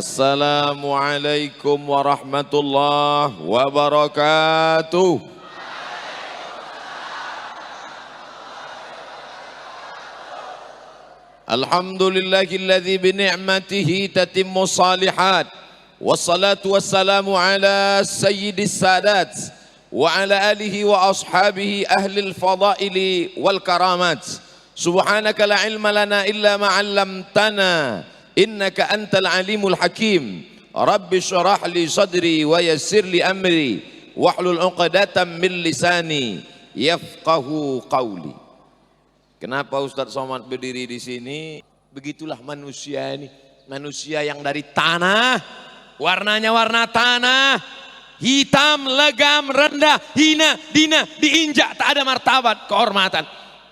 Assalamualaikum warahmatullahi wabarakatuh. Alhamdulillahilladzi bi ni'matihi tatimmu shalihat. Wassalatu wassalamu ala sayyidis sadat wa ala alihi wa ashabihi ahlil fadaili wal karamat. Subhanaka la ilma lana illa ma 'allamtana innaka antal alimul hakim. Rabbi shrah li sadri wa yassir li amri wahlul 'uqdatam min lisani yafqahu qawli. Kenapa Ustadz Somad berdiri di sini? Begitulah manusia ini, manusia yang dari tanah, warnanya warna tanah, hitam, legam, rendah, hina, dina, diinjak, tak ada martabat, kehormatan.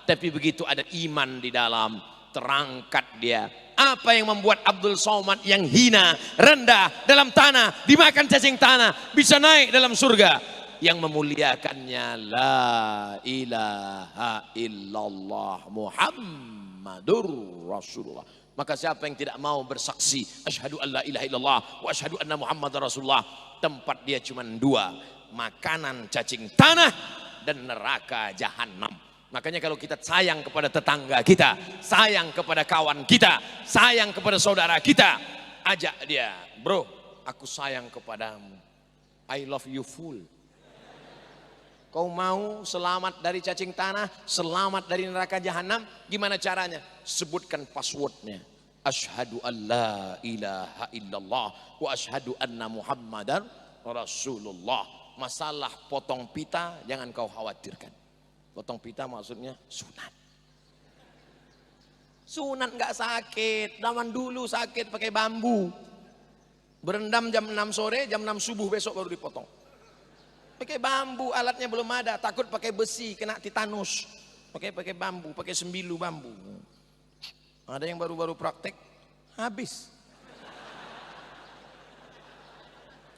Tapi begitu ada iman di dalam, terangkat dia. Apa yang membuat Abdul Somad yang hina, rendah, dalam tanah, dimakan cacing tanah, bisa naik dalam surga? Yang memuliakannya la ilaha illallah Muhammadur Rasulullah. Maka siapa yang tidak mau bersaksi asyhadu an la ilaha illallah wa asyhadu anna Muhammadar Rasulullah, tempat dia cuma dua, makanan cacing tanah dan neraka jahanam. Makanya kalau kita sayang kepada tetangga kita, sayang kepada kawan kita, sayang kepada saudara kita, ajak dia, bro, aku sayang kepadamu, I love you full. Kau mau selamat dari cacing tanah, selamat dari neraka jahanam? Gimana caranya? Sebutkan passwordnya. Asyhadu an la ilaha illallah wa asyhadu anna Muhammadar Rasulullah. Masalah potong pita jangan kau khawatirkan. Potong pita maksudnya sunat. Sunat nggak sakit. Zaman dulu sakit pakai bambu. Berendam jam 6 sore, jam 6 subuh besok baru dipotong. Pakai bambu, alatnya belum ada, takut pakai besi kena titanus. Pakai bambu, pakai sembilu bambu. Ada yang baru-baru praktek habis.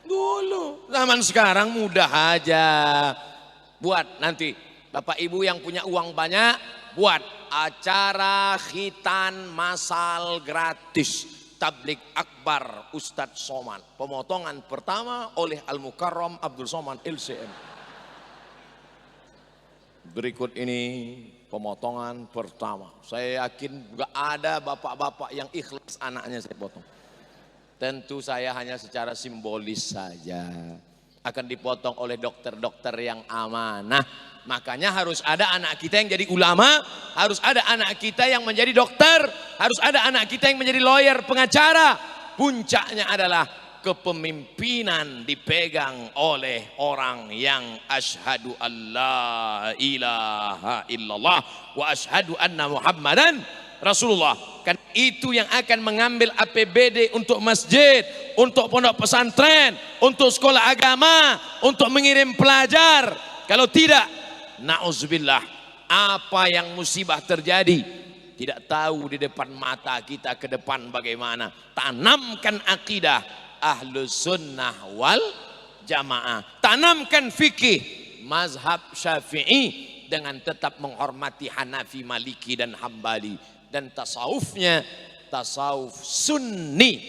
Dulu, zaman sekarang mudah aja. Buat nanti Bapak Ibu yang punya uang banyak, buat acara khitan masal gratis. Tablik Akbar Ustadz Somad, pemotongan pertama oleh Al-Mukarram Abdul Somad LCM. Berikut ini pemotongan pertama. Saya yakin gak ada bapak-bapak yang ikhlas anaknya saya potong. Tentu saya hanya secara simbolis saja. Akan dipotong oleh dokter-dokter yang amanah. Makanya harus ada anak kita yang jadi ulama, harus ada anak kita yang menjadi dokter, harus ada anak kita yang menjadi lawyer, pengacara. Puncaknya adalah kepemimpinan dipegang oleh orang yang asyhadu alla ilaha illallah wa asyhadu anna Muhammadan Rasulullah. Kan itu yang akan mengambil APBD untuk masjid, untuk pondok pesantren, untuk sekolah agama, untuk mengirim pelajar. Kalau tidak, na'udzubillah, apa yang musibah terjadi tidak tahu di depan mata kita ke depan bagaimana. Tanamkan akidah ahlus sunnah wal jamaah, tanamkan fikih mazhab syafi'i dengan tetap menghormati Hanafi, Maliki dan Hambali. Dan tasawufnya tasawuf sunni,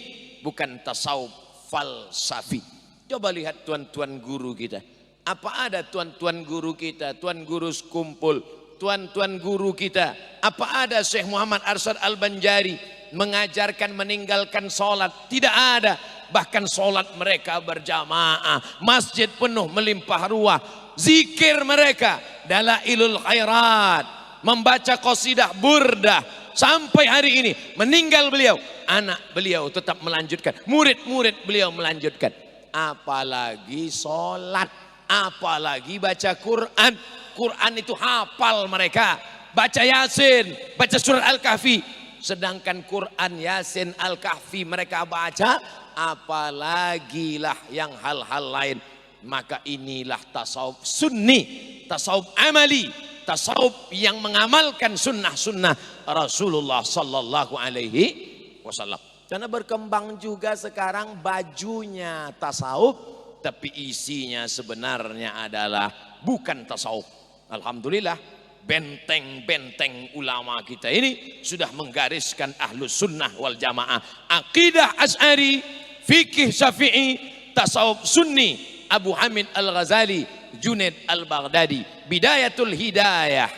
bukan tasawuf falsafi. Coba lihat tuan-tuan guru kita. Apa ada tuan-tuan guru kita, tuan guru sekumpul, tuan-tuan guru kita? Apa ada Syekh Muhammad Arsyad Al-Banjari mengajarkan meninggalkan sholat? Tidak ada. Bahkan sholat mereka berjamaah, masjid penuh melimpah ruah, zikir mereka dalailul khairat, membaca qasidah burdah. Sampai hari ini meninggal beliau, anak beliau tetap melanjutkan, murid-murid beliau melanjutkan. Apalagi sholat, apalagi baca Quran. Quran itu hafal mereka, baca Yasin, baca surat Al-Kahfi. Sedangkan Quran, Yasin, Al-Kahfi mereka baca, apalagi lah yang hal-hal lain. Maka inilah tasawuf sunni, tasawuf amali, tasawuf yang mengamalkan sunnah-sunnah Rasulullah sallallahu alaihi wasallam. Karena berkembang juga sekarang bajunya tasawuf, tapi isinya sebenarnya adalah bukan tasawuf. Alhamdulillah, benteng-benteng ulama kita ini sudah menggariskan ahlus sunnah wal jamaah, akidah Asy'ari, fikih Syafi'i, tasawuf Sunni, Abu Hamid Al-Ghazali, Junaid Al-Baghdadi, Bidayatul Hidayah,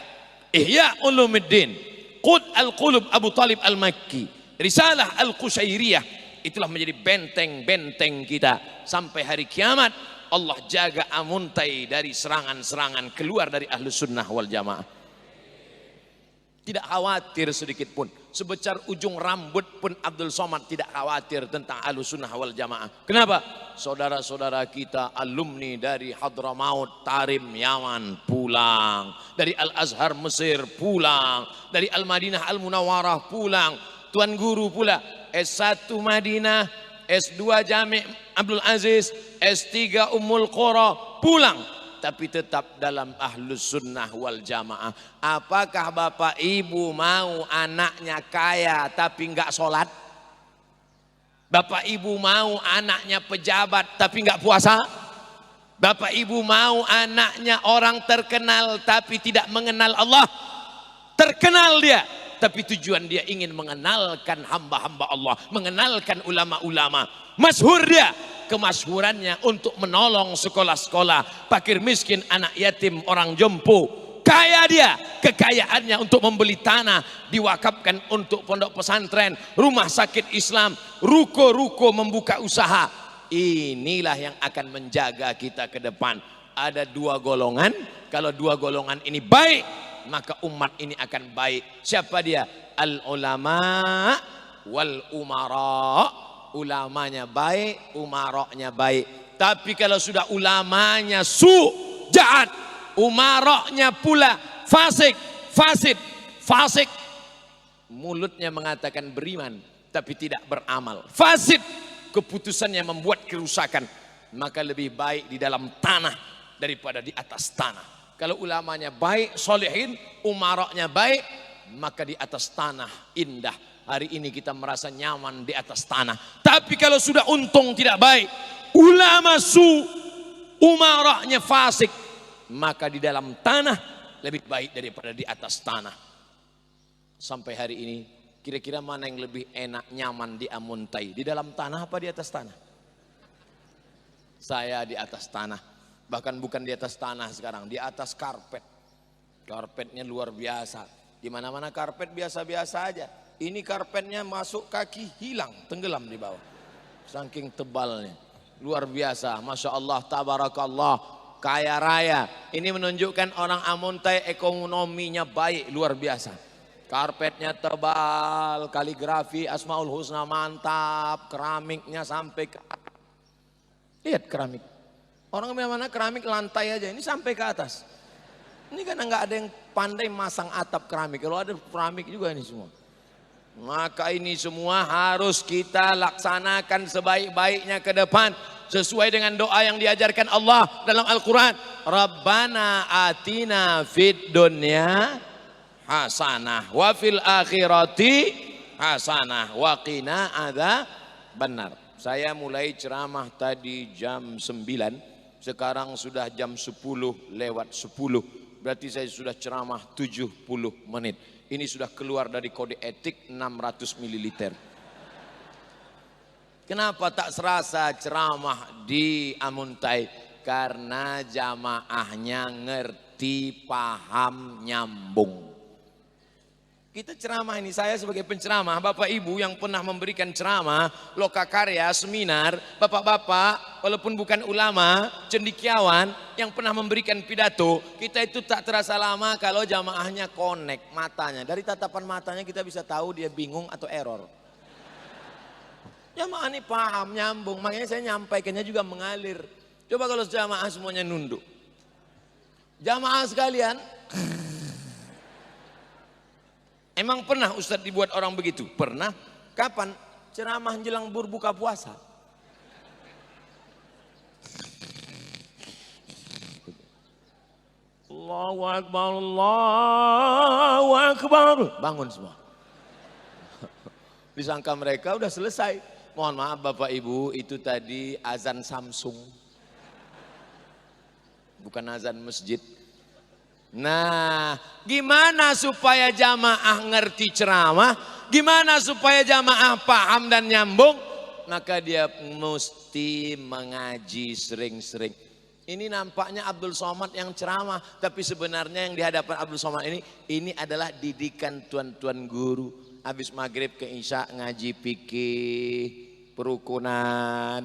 Ihya Ulumuddin, Qud Al-Qulub Abu Talib Al-Makki, Risalah Al-Qushairiyah. Itulah menjadi benteng-benteng kita sampai hari kiamat. Allah jaga Amuntai dari serangan-serangan keluar dari Ahlus Sunnah wal Jamaah. Tidak khawatir sedikit pun, sebesar ujung rambut pun Abdul Somad tidak khawatir tentang Ahlus Sunnah wal Jamaah. Kenapa? Saudara-saudara kita alumni dari Hadramaut Tarim Yaman pulang, dari Al-Azhar Mesir pulang, dari Al-Madinah Al-Munawwarah pulang, tuan guru pula S1 Madinah, S2 Jami' Abdul Aziz, S3 Ummul Qura pulang, tapi tetap dalam Ahlus Sunnah wal Jamaah. Apakah bapak ibu mau anaknya kaya tapi enggak sholat? Bapak ibu mau anaknya pejabat tapi enggak puasa? Bapak ibu mau anaknya orang terkenal tapi tidak mengenal Allah? Terkenal dia, tapi tujuan dia ingin mengenalkan hamba-hamba Allah, mengenalkan ulama-ulama. Masyhur dia, kemasyhurannya untuk menolong sekolah-sekolah, fakir miskin, anak yatim, orang jompo. Kaya dia, kekayaannya untuk membeli tanah, diwakafkan untuk pondok pesantren, rumah sakit Islam, ruko-ruko, membuka usaha. Inilah yang akan menjaga kita ke depan. Ada dua golongan, kalau dua golongan ini baik, maka umat ini akan baik. Siapa dia? Al-ulama wal umara. Ulamanya baik, umaroknya baik. Tapi kalau sudah ulamanya jahat, umaroknya pula fasik, mulutnya mengatakan beriman tapi tidak beramal, fasid, keputusannya membuat kerusakan, maka lebih baik di dalam tanah daripada di atas tanah. Kalau ulamanya baik, solehin, umaroknya baik, maka di atas tanah indah. Hari ini kita merasa nyaman di atas tanah. Tapi kalau sudah untung tidak baik, ulama umaroknya fasik, maka di dalam tanah lebih baik daripada di atas tanah. Sampai hari ini, kira-kira mana yang lebih enak, nyaman di Amuntai? Di dalam tanah apa di atas tanah? Saya di atas tanah. Bahkan bukan di atas tanah sekarang, di atas karpet. Karpetnya luar biasa. Di mana-mana karpet biasa-biasa aja. Ini karpetnya masuk kaki hilang, tenggelam di bawah. Saking tebalnya. Luar biasa, Masya Allah, Tabarakallah, kaya raya. Ini menunjukkan orang Amuntai ekonominya baik, luar biasa. Karpetnya tebal, kaligrafi Asmaul Husna mantap, keramiknya sampai ke atas. Lihat keramik. Orang mana keramik lantai aja, ini sampai ke atas. Ini karena nggak ada yang pandai masang atap keramik. Kalau ada keramik juga ini semua. Maka ini semua harus kita laksanakan sebaik-baiknya ke depan. Sesuai dengan doa yang diajarkan Allah dalam Al-Quran. Rabbana atina fid dunya hasanah wa fil akhirati hasanah wa qina adzabannar. Saya mulai ceramah tadi jam 9, sekarang sudah jam 10 lewat 10. Berarti saya sudah ceramah 70 menit. Ini sudah keluar dari kode etik 600 ml. Kenapa tak serasa ceramah di Amuntai? Karena jamaahnya ngerti, paham, nyambung. Kita ceramah ini, saya sebagai penceramah, Bapak Ibu yang pernah memberikan ceramah, lokakarya, seminar, Bapak-bapak walaupun bukan ulama, cendekiawan yang pernah memberikan pidato, kita itu tak terasa lama kalau jamaahnya connect matanya. Dari tatapan matanya kita bisa tahu dia bingung atau error. Jamaah ini paham, nyambung, makanya saya nyampaikannya juga mengalir. Coba kalau jamaah semuanya nunduk. Jamaah sekalian, emang pernah Ustadz dibuat orang begitu? Pernah. Kapan? Ceramah jelang berbuka puasa. Allahu Akbar, Allahu Akbar. Bangun semua. Disangka mereka udah selesai. Mohon maaf Bapak Ibu, itu tadi azan Samsung. Bukan azan masjid. Nah, gimana supaya jamaah ngerti ceramah? Gimana supaya jamaah paham dan nyambung? maka dia mesti mengaji sering-sering. Ini nampaknya Abdul Somad yang ceramah, tapi sebenarnya yang di hadapan Abdul Somad ini adalah didikan tuan-tuan guru. Habis maghrib ke isya ngaji fikih, perukunan,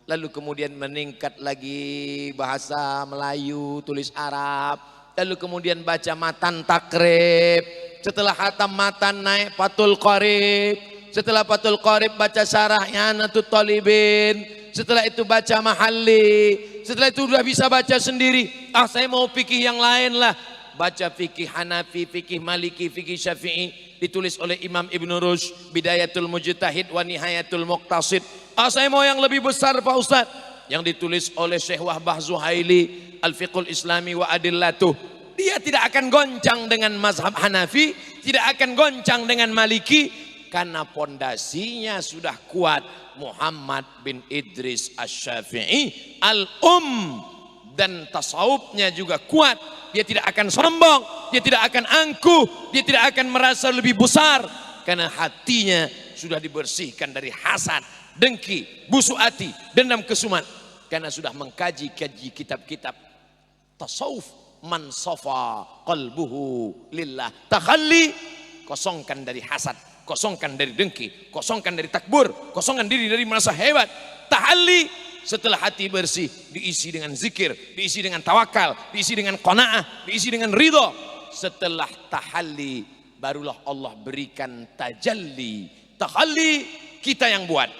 lalu kemudian meningkat lagi bahasa Melayu, tulis Arab, lalu kemudian baca matan takrib, setelah hatam matan naik Fathul Qorib, setelah Fathul Qorib baca syarah I'anatul Talibin, setelah itu baca mahalli, setelah itu udah bisa baca sendiri. Saya mau fikih yang lain lah, baca fikih Hanafi, fikih Maliki, fikih Syafi'i, ditulis oleh Imam Ibn Rushd, Bidayatul Mujtahid wa Nihayatul Muqtasid. Saya mau yang lebih besar Pak Ustadz, yang ditulis oleh Syekh Wahbah Zuhaili, Al-Fiqhul Islami wa Adillatuh. Dia tidak akan goncang dengan mazhab Hanafi, tidak akan goncang dengan Maliki, karena pondasinya sudah kuat. Muhammad bin Idris Asy-Syafi'i dan tasawufnya juga kuat. Dia tidak akan sombong, dia tidak akan angkuh, dia tidak akan merasa lebih besar, karena hatinya sudah dibersihkan dari hasad, dengki, busuk hati, dendam kesumat, karena sudah mengkaji kitab-kitab tasawuf. Man safa qalbuhu lillah, takhalli, kosongkan dari hasad, kosongkan dari dengki, kosongkan dari takbur, kosongkan diri dari merasa hebat. Tahalli, setelah hati bersih, diisi dengan zikir, diisi dengan tawakal, diisi dengan qanaah, diisi dengan ridho. Setelah tahalli, barulah Allah berikan tajalli. Tahalli kita yang buat,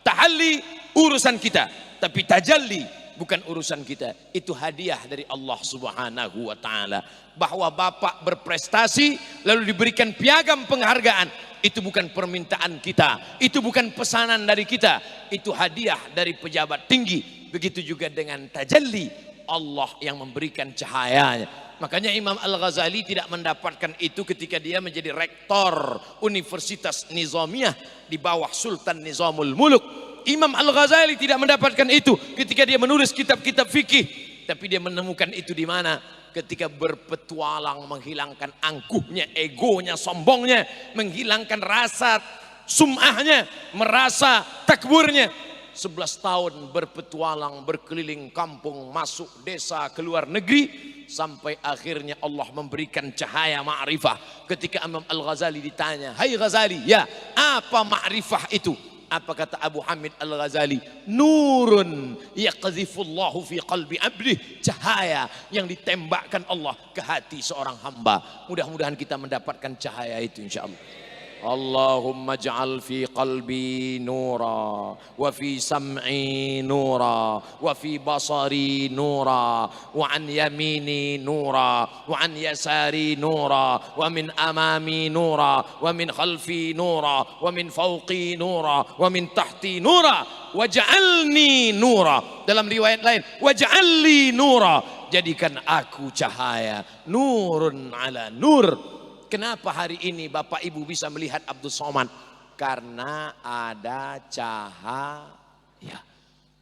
tahalli urusan kita, tapi tajalli bukan urusan kita. Itu hadiah dari Allah Subhanahu wa ta'ala. Bahwa Bapak berprestasi lalu diberikan piagam penghargaan, itu bukan permintaan kita, itu bukan pesanan dari kita, itu hadiah dari pejabat tinggi. Begitu juga dengan tajalli, Allah yang memberikan cahayanya. Makanya Imam Al-Ghazali tidak mendapatkan itu ketika dia menjadi rektor Universitas Nizamiyah di bawah Sultan Nizamul Muluk. Imam Al-Ghazali tidak mendapatkan itu ketika dia menulis kitab-kitab fikih, tapi dia menemukan itu di mana? Ketika berpetualang menghilangkan angkuhnya, egonya, sombongnya, menghilangkan rasa sum'ahnya, merasa takburnya. 11 tahun berpetualang, berkeliling kampung, masuk desa, keluar negeri, sampai akhirnya Allah memberikan cahaya ma'rifah. Ketika Imam Al-Ghazali ditanya, "Hai Ghazali, ya, apa ma'rifah itu?" Apa kata Abu Hamid Al-Ghazali? Nurun yaqdhifullahu fi qalbi abdih, cahaya yang ditembakkan Allah ke hati seorang hamba. Mudah-mudahan kita mendapatkan cahaya itu insyaallah. Allahumma ja'al fi qalbi nura wa fi sam'i nura wa fi basari nura wa an yamini nura wa an yasari nura wa min amami nura wa min khalfi nura wa min fawqi nura wa min tahti nura waj'alni nura. Dalam riwayat lain, waj'alli nura, jadikan aku cahaya. Nurun ala nur. Kenapa hari ini Bapak Ibu bisa melihat Abdul Somad? Karena ada cahaya.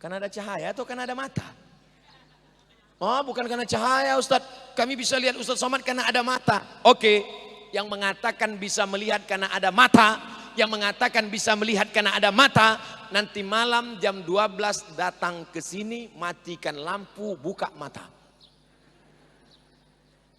Karena ada cahaya atau karena ada mata? Oh, bukan karena cahaya Ustadz. Kami bisa lihat Ustadz Somad karena ada mata. Oke, yang mengatakan bisa melihat karena ada mata, yang mengatakan bisa melihat karena ada mata, nanti malam jam 12 datang ke sini, matikan lampu, buka mata.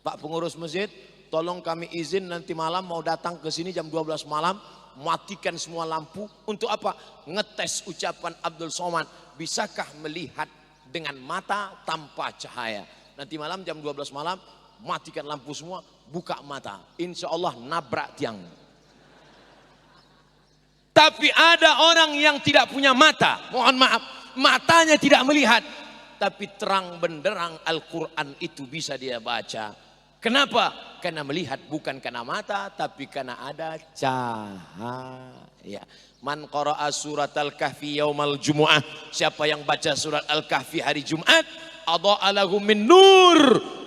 Pak pengurus masjid, tolong kami izin nanti malam mau datang ke sini jam 12 malam, matikan semua lampu. Untuk apa? Ngetes ucapan Abdul Somad, bisakah melihat dengan mata tanpa cahaya. Nanti malam jam 12 malam, matikan lampu semua, buka mata. Insya Allah nabrak tiang. Tapi ada orang yang tidak punya mata, mohon maaf, matanya tidak melihat, tapi terang benderang Al-Quran itu bisa dia baca. Kenapa? Karena melihat bukan karena mata, tapi karena ada cahaya. Man qara'a surat Al-Kahfi yaumal Jumu'ah, siapa yang baca surat Al-Kahfi hari Jumat, adha'a lahu min nur,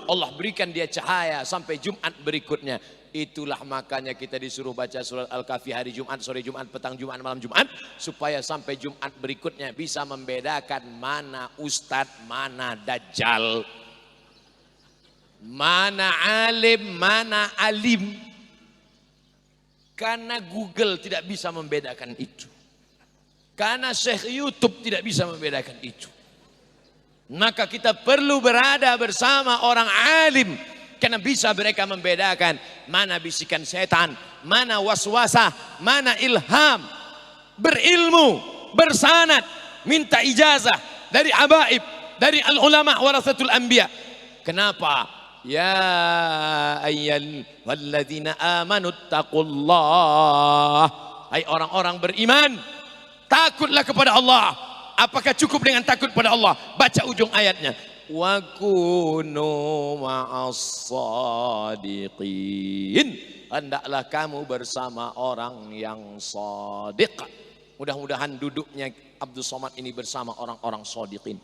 Allah berikan dia cahaya sampai Jumat berikutnya. Itulah makanya kita disuruh baca surat Al-Kahfi hari Jumat, sore Jumat, petang Jumat, malam Jumat, supaya sampai Jumat berikutnya bisa membedakan mana ustadz, mana dajjal, mana alim, mana alim. Karena Google tidak bisa membedakan itu. Karena Syekh YouTube tidak bisa membedakan itu. Maka kita perlu berada bersama orang alim. Karena bisa mereka membedakan mana bisikan setan, mana waswasah, mana ilham. Berilmu, bersanad, minta ijazah dari abaib, dari al-ulama warasatul anbiya. Kenapa? Ya ayyuhalladzina amanu taqullah. Hai orang-orang beriman, takutlah kepada Allah. Apakah cukup dengan takut pada Allah? Baca ujung ayatnya. Wa kunu ma'as sadiqin. Hendaklah kamu bersama orang yang shadiq. Mudah-mudahan duduknya Abdul Somad ini bersama orang-orang shadiqin.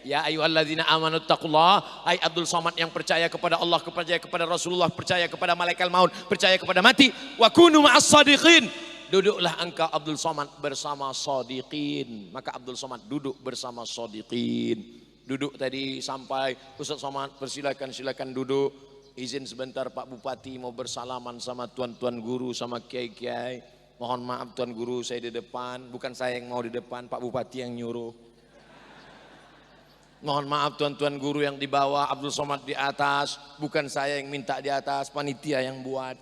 Ya ayyuhalladzina amanu taqullah. Hai Abdul Somad yang percaya kepada Allah, percaya kepada Rasulullah, percaya kepada malaikat maut, percaya kepada mati. Wa kunu ma'as sadiqin. Duduklah engkau Abdul Somad bersama shadiqin. Maka Abdul Somad duduk bersama shadiqin. Duduk tadi sampai Ustaz Somad silakan duduk. Izin sebentar Pak Bupati mau bersalaman sama tuan-tuan guru, sama kiai-kiai. Mohon maaf tuan guru saya di depan. Bukan saya yang mau di depan, Pak Bupati yang nyuruh. Mohon maaf tuan-tuan guru yang di bawah, Abdul Somad di atas. Bukan saya yang minta di atas, panitia yang buat.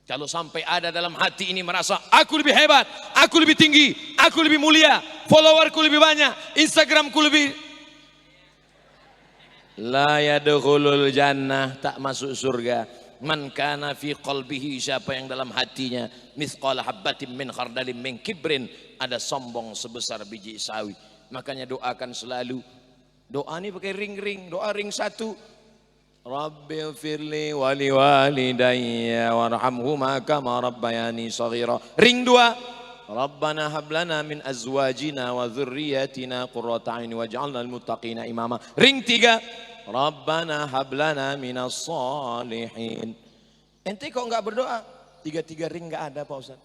Kalau sampai ada dalam hati ini merasa aku lebih hebat, aku lebih tinggi, aku lebih mulia, followerku lebih banyak, Instagramku lebih, la yadkhulul jannah, tak masuk surga. Man kana fi qalbihi, siapa yang dalam hatinya mithqala habbatin min khardalin min kibrin, ada sombong sebesar biji sawi. Makanya doakan selalu. Doa ini pakai ring-ring, doa ring satu. Rabbighfirli wa liwalidayya warhamhuma kama rabbayani shaghira. Ring 2. Rabbana hab lana min azwajina wa dzurriyyatina qurrata a'yun waj'alna lil muttaqina imama. Ring 3. Rabbana hab lana minas shalihin. Ente kok enggak berdoa? 3 ring enggak ada Pak Ustaz.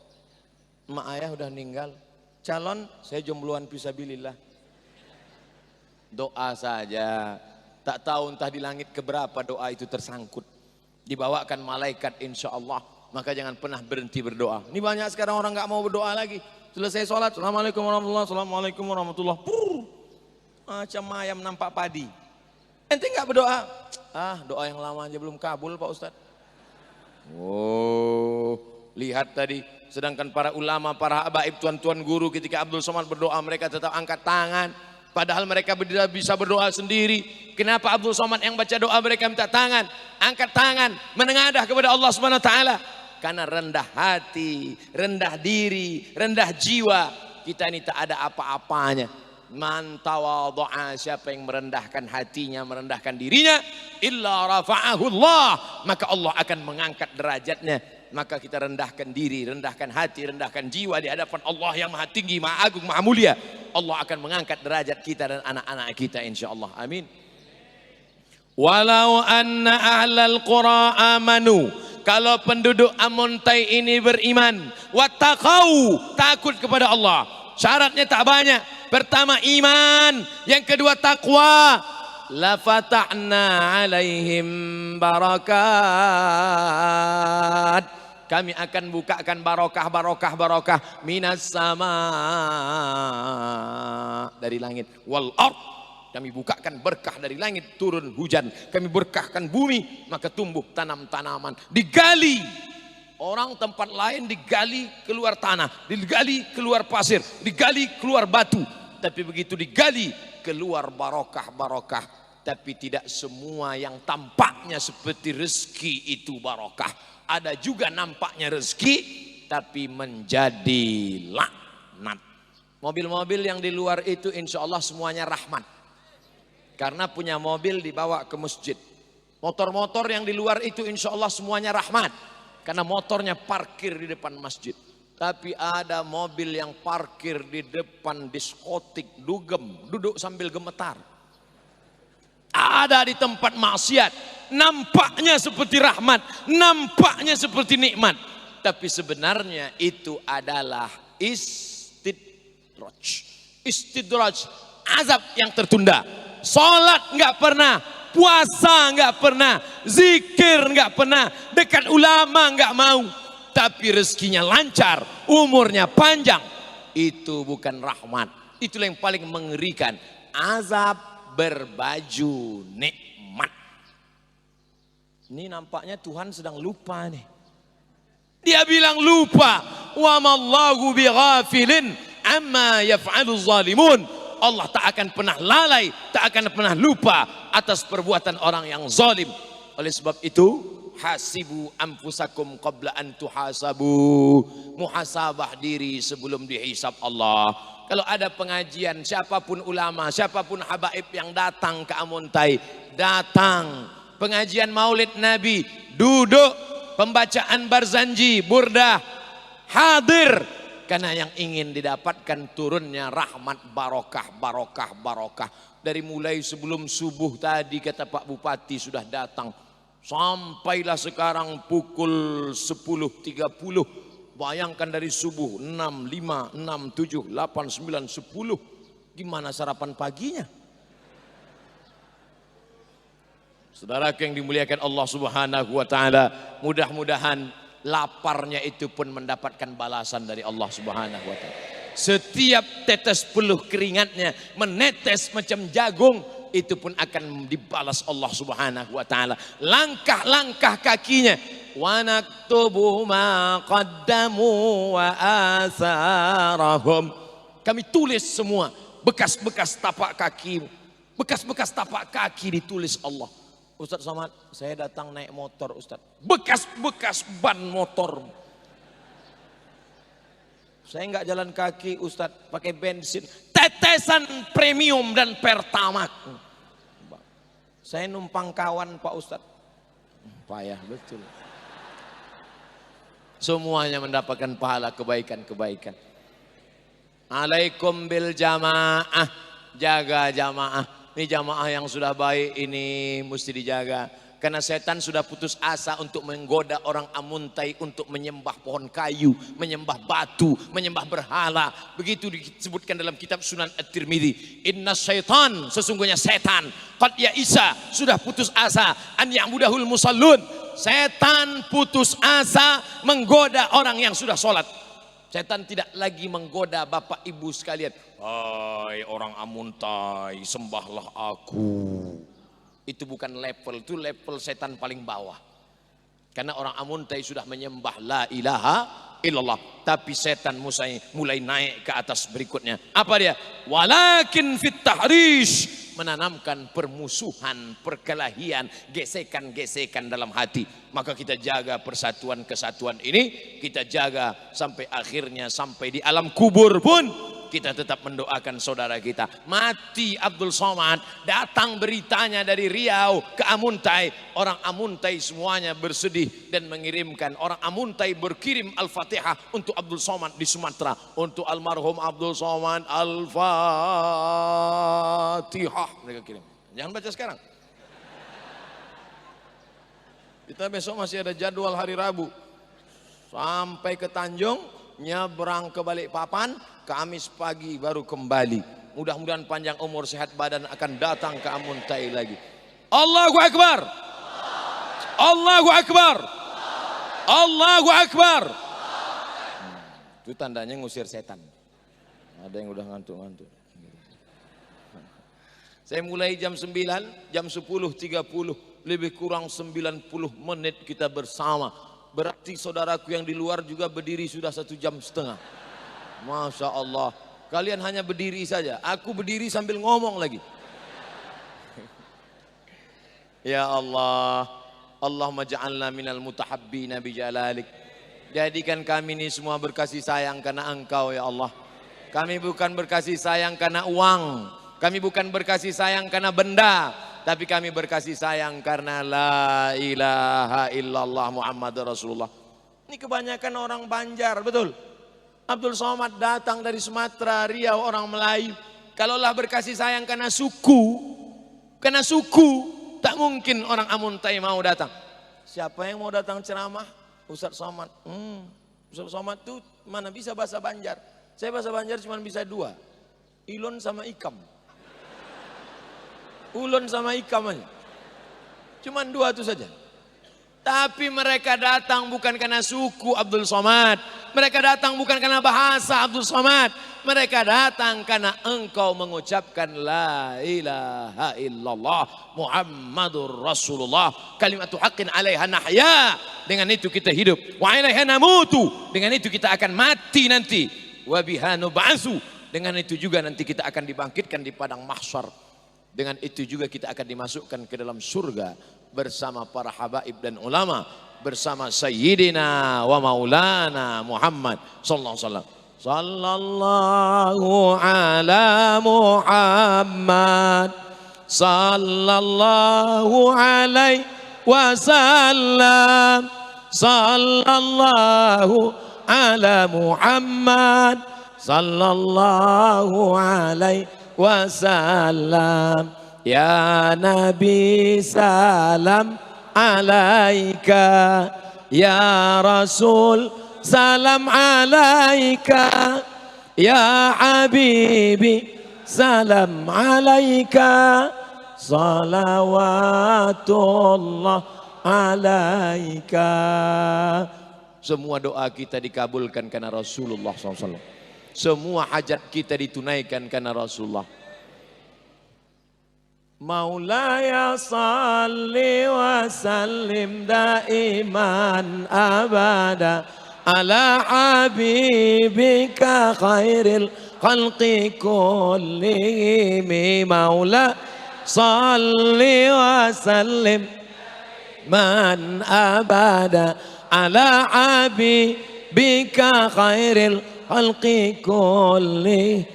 Emak ayah udah meninggal. Calon saya jombloan fisabilillah. Doa saja. Tak tahu entah di langit keberapa doa itu tersangkut. Dibawakan malaikat insya Allah. Maka jangan pernah berhenti berdoa. Ini banyak sekarang orang nggak mau berdoa lagi. Selesai sholat, Assalamualaikum warahmatullahi wabarakatuh. Assalamualaikum warahmatullahi wabarakatuh. Macam ayam nampak padi. Ente nggak berdoa? Doa yang lama aja belum kabul Pak Ustadz. Oh, lihat tadi. Sedangkan para ulama, para habaib, tuan-tuan guru ketika Abdul Somad berdoa mereka tetap angkat tangan. Padahal mereka bisa berdoa sendiri. Kenapa Abdul Somad yang baca doa mereka minta tangan, angkat tangan, menengadah kepada Allah Subhanahu wa taala? Karena rendah hati, rendah diri, rendah jiwa. Kita ini tak ada apa-apanya. Man tawadha'a, siapa yang merendahkan hatinya, merendahkan dirinya, illa rafa'ahu Allah, maka Allah akan mengangkat derajatnya. Maka kita rendahkan diri, rendahkan hati, rendahkan jiwa di hadapan Allah yang maha tinggi, maha agung, maha mulia. Allah akan mengangkat derajat kita dan anak-anak kita insyaallah. Amin. Walau anna ahlal qura amanu, kalau penduduk Amontai ini beriman, wattaqau, takut kepada Allah. Syaratnya tak banyak. Pertama iman, yang kedua takwa. La fatahna alaihim barakat, kami akan bukakan barokah minas sama, dari langit, wal ard, kami bukakan berkah dari langit, turun hujan, kami berkahkan bumi, maka tumbuh tanam-tanaman, digali. Orang tempat lain digali keluar tanah, digali keluar pasir, digali keluar batu, tapi begitu digali keluar barokah. Tapi tidak semua yang tampaknya seperti rezeki itu barokah. Ada juga nampaknya rezeki tapi menjadi laknat. Mobil-mobil yang di luar itu insya Allah semuanya rahmat. Karena punya mobil dibawa ke masjid. Motor-motor yang di luar itu insya Allah semuanya rahmat. Karena motornya parkir di depan masjid. Tapi ada mobil yang parkir di depan diskotik, dugem, duduk sambil gemetar. Ada di tempat maksiat, nampaknya seperti rahmat, nampaknya seperti nikmat, tapi sebenarnya itu adalah istidraj, azab yang tertunda. Salat nggak pernah, puasa nggak pernah, zikir nggak pernah, dekat ulama nggak mau, tapi rezekinya lancar, umurnya panjang. Itu bukan rahmat. Itulah yang paling mengerikan. Azab berbaju nikmat. Ini nampaknya Tuhan sedang lupa nih. Dia bilang lupa. Wa mallahu bighafilin amma yaf'alu zalimun. Allah tak akan pernah lalai, tak akan pernah lupa atas perbuatan orang yang zalim. Oleh sebab itu, hasibu anfusakum qabla an tuhasabu. Muhasabah diri sebelum dihisab Allah. Kalau ada pengajian, siapapun ulama, siapapun habaib yang datang ke Amuntai, datang. Pengajian Maulid Nabi, duduk. Pembacaan Barzanji, Burdah, hadir. Karena yang ingin didapatkan turunnya rahmat, barokah, barokah, barokah. Dari mulai sebelum subuh tadi kata Pak Bupati sudah datang. Sampailah sekarang pukul 10.30. Bayangkan dari subuh 6, 5, 6, 7, 8, 9, 10. Gimana sarapan paginya? Saudara yang dimuliakan Allah Subhanahu wa taala, mudah-mudahan laparnya itu pun mendapatkan balasan dari Allah Subhanahu wa taala. Setiap tetes peluh keringatnya menetes macam jagung, itu pun akan dibalas Allah Subhanahu wa taala. Langkah-langkah kakinya, wa naktubu ma qaddamu wa atharahum. Kami tulis semua bekas-bekas tapak kaki, bekas-bekas tapak kaki ditulis Allah. Ustaz Somad, saya datang naik motor Ustaz. Bekas-bekas ban motor. Saya enggak jalan kaki Ustaz, pakai bensin. Tetesan premium dan pertamax. Saya numpang kawan Pak Ustaz. Payah betul. Semuanya mendapatkan pahala kebaikan-kebaikan. Alaikum bil jamaah. Jaga jamaah. Ini jamaah yang sudah baik ini mesti dijaga. Karena setan sudah putus asa untuk menggoda orang Amuntai untuk menyembah pohon kayu, menyembah batu, menyembah berhala. Begitu disebutkan dalam kitab Sunan At-Tirmidzi. Inna syaitan, sesungguhnya setan, qad ya'isa, sudah putus asa, an ya'budahul musallun. Setan putus asa menggoda orang yang sudah sholat. Setan tidak lagi menggoda bapak ibu sekalian. Hai orang Amuntai, sembahlah aku. Itu bukan level, itu level setan paling bawah. Karena orang Amuntai sudah menyembah la ilaha illallah. Tapi setan mulai naik ke atas berikutnya. Apa dia? Walakin fit tahrish. Menanamkan permusuhan, perkelahian, gesekan-gesekan dalam hati. Maka kita jaga persatuan kesatuan ini. Kita jaga sampai akhirnya, sampai di alam kubur pun kita tetap mendoakan saudara kita. Mati Abdul Somad, datang beritanya dari Riau ke Amuntai. Orang Amuntai semuanya bersedih dan mengirimkan. Orang Amuntai berkirim Al-Fatihah untuk Abdul Somad di Sumatera. Untuk almarhum Abdul Somad, Al-Fatihah mereka kirim. Jangan baca sekarang. Kita besok masih ada jadwal hari Rabu. Sampai ke Tanjung, nyebrang ke Balikpapan, Kamis pagi baru kembali. Mudah-mudahan panjang umur, sehat badan, akan datang ke Amuntai lagi. Allahu Akbar. Allahu Akbar. Allahu Akbar. Itu tandanya ngusir setan. Ada yang udah ngantuk-ngantuk. Saya mulai jam 9, jam 10.30, lebih kurang 90 menit kita bersama. Berarti saudaraku yang di luar juga berdiri sudah 1,5 jam. Masya Allah. Kalian hanya berdiri saja. Aku berdiri sambil ngomong lagi. Ya Allah. Allahumma ja'alna minal mutahabbina bijalalik. Jadikan kami ini semua berkasih sayang karena Engkau ya Allah. Kami bukan berkasih sayang karena uang. Kami bukan berkasih sayang karena benda. Tapi kami berkasih sayang karena la ilaha illallah Muhammad Rasulullah. Ini kebanyakan orang Banjar, betul. Abdul Somad datang dari Sumatera, Riau, orang Melayu. Kalaulah berkasih sayang karena suku, tak mungkin orang Amuntai mau datang. Siapa yang mau datang ceramah? Ustaz Somad. Ustaz Somad itu mana bisa bahasa Banjar? Saya bahasa Banjar cuma bisa 2. Ilon sama ikam. Ulun sama ikam aja. Cuman 2 itu saja. Tapi mereka datang bukan karena suku Abdul Somad. Mereka datang bukan karena bahasa Abdul Somad. Mereka datang karena engkau mengucapkan la ilaha illallah Muhammadur Rasulullah. Kalimatu haqqin alaiha nahya. Dengan itu kita hidup. Wa alaiha namutu. Dengan itu kita akan mati nanti. Wa biha nub'atsu. Dengan itu juga nanti kita akan dibangkitkan di padang mahsyar. Dengan itu juga kita akan dimasukkan ke dalam surga bersama para habaib dan ulama, bersama sayyidina wa maulana Muhammad sallallahu alaihi wasallam. Sallallahu ala Muhammad sallallahu alaihi wasallam. Sallallahu ala Muhammad sallallahu alaihi wasallam. Ya Nabi salam alaika, ya Rasul salam alaika, ya Habibi salam alaika, salawatullah alaika. Semua doa kita dikabulkan karena Rasulullah SAW. Semua hajat kita ditunaikan karena Rasulullah. Maulaya salli wa sallim daiman abada ala habibika khairil khalqi kullihim. Maula salli wa sallim man abada ala habibika khairil khalqi kullihim.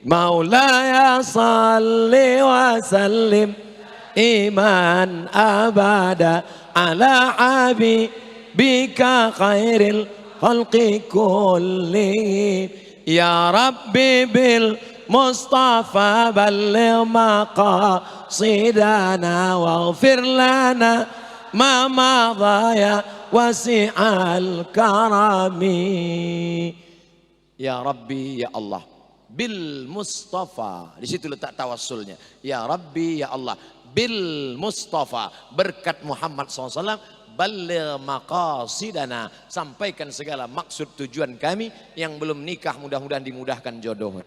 Maulaya salli wa sallim iman abada ala habibika khairil khalqi kullihim. Ya Rabbi bil Mustafa balligh maqasidana waghfir lana ma madha ya wasi'al karami. Ya Rabbi ya Allah bil Mustafa, di situ letak tawassulnya. Ya Rabbi ya Allah bil Mustafa, berkat Muhammad SAW, balligh maqasidana, sampaikan segala maksud tujuan kami. Yang belum nikah mudah-mudahan dimudahkan jodohnya,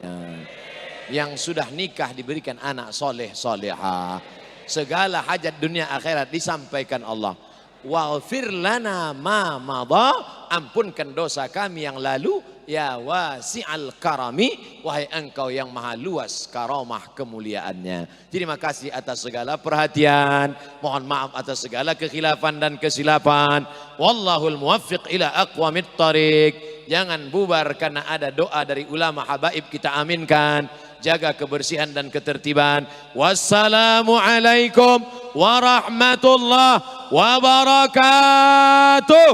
yang sudah nikah diberikan anak soleh solehah, segala hajat dunia akhirat disampaikan Allah. Waghfir lana ma madha, ampunkan dosa kami yang lalu. Ya wasi'al karami, wahai engkau yang maha luas karamah kemuliaannya. Terima kasih atas segala perhatian. Mohon maaf atas segala kekhilafan dan kesilapan. Wallahul muwaffiq ila aqwamit thariq. Jangan bubar karena ada doa dari ulama habaib, kita aminkan. Jaga kebersihan dan ketertiban. Wassalamualaikum warahmatullahi wabarakatuh.